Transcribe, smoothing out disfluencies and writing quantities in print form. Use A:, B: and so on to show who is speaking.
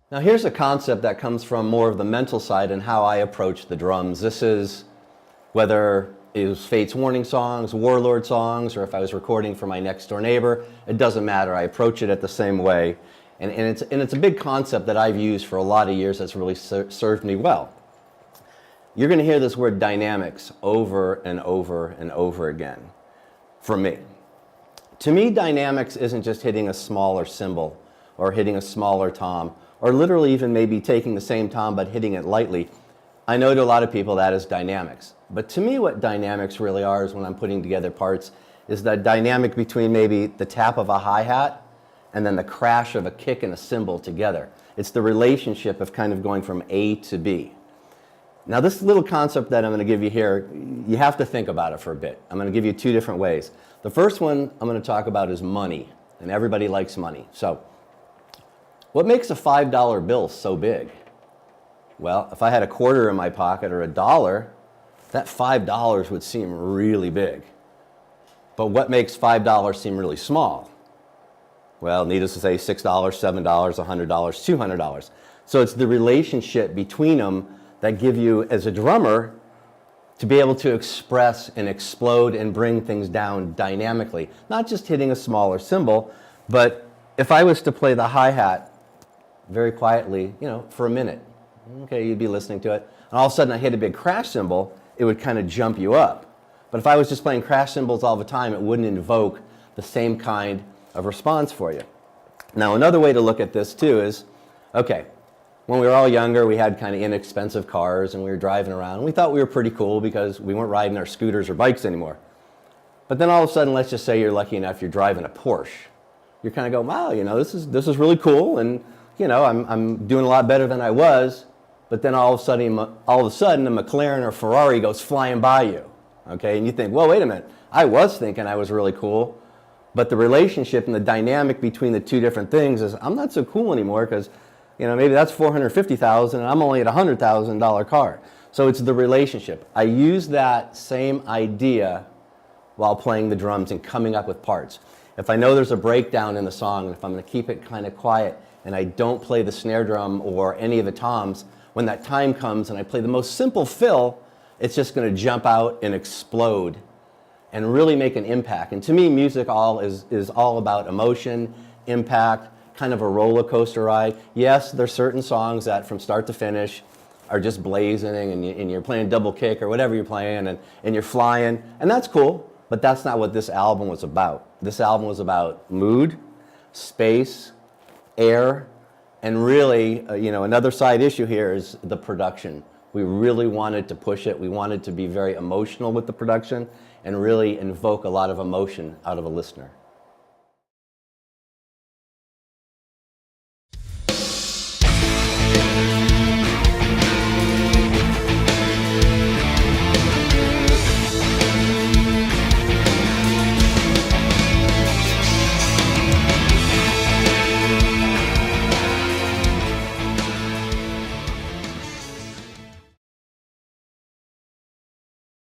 A: Now here's a concept that comes from more of the mental side and how I approach the drums. This is whether it was Fate's Warning songs, Warlord songs, or if I was recording for my next door neighbor, it doesn't matter. I approach it at the same way. And it's a big concept that I've used for a lot of years that's really served me well. You're going to hear this word dynamics over and over and over again from me. To me, dynamics isn't just hitting a smaller cymbal or hitting a smaller tom, or literally even maybe taking the same tom but hitting it lightly. I know to a lot of people that is dynamics. But to me what dynamics really are is when I'm putting together parts is that dynamic between maybe the tap of a hi-hat and then the crash of a kick and a cymbal together. It's the relationship of kind of going from A to B. Now this little concept that I'm going to give you here, you have to think about it for a bit. I'm going to give you two different ways. The first one I'm going to talk about is money, and everybody likes money. So what makes a $5 bill so big? Well, if I had a quarter in my pocket or a dollar, that $5 would seem really big. But what makes $5 seem really small? Well, needless to say, $6, $7, $100, $200. So it's the relationship between them that give you, as a drummer, to be able to express and explode and bring things down dynamically. Not just hitting a smaller cymbal, but if I was to play the hi-hat very quietly, for a minute, okay, you'd be listening to it, and all of a sudden I hit a big crash cymbal, it would kind of jump you up. But if I was just playing crash cymbals all the time, it wouldn't invoke the same kind of response for you. Now another way to look at this too is, okay, when we were all younger, we had kind of inexpensive cars and we were driving around and we thought we were pretty cool because we weren't riding our scooters or bikes anymore. But then all of a sudden, let's just say you're lucky enough you're driving a Porsche. You're kind of going, wow, this is really cool, and I'm doing a lot better than I was. But then all of a sudden a McLaren or Ferrari goes flying by you, okay? And you think, well, wait a minute, I was thinking I was really cool, but the relationship and the dynamic between the two different things is I'm not so cool anymore because, maybe that's $450,000 and I'm only at a $100,000 car. So it's the relationship. I use that same idea while playing the drums and coming up with parts. If I know there's a breakdown in the song, and if I'm going to keep it kind of quiet and I don't play the snare drum or any of the toms, when that time comes and I play the most simple fill, it's just going to jump out and explode and really make an impact. And to me, music is all about emotion, impact, kind of a roller coaster ride. Yes, there's certain songs that from start to finish are just blazing and you're playing double kick or whatever you're playing and you're flying, and that's cool, but that's not what this album was about. This album was about mood, space, air, and really, another side issue here is the production. We really wanted to push it. We wanted to be very emotional with the production and really invoke a lot of emotion out of a listener.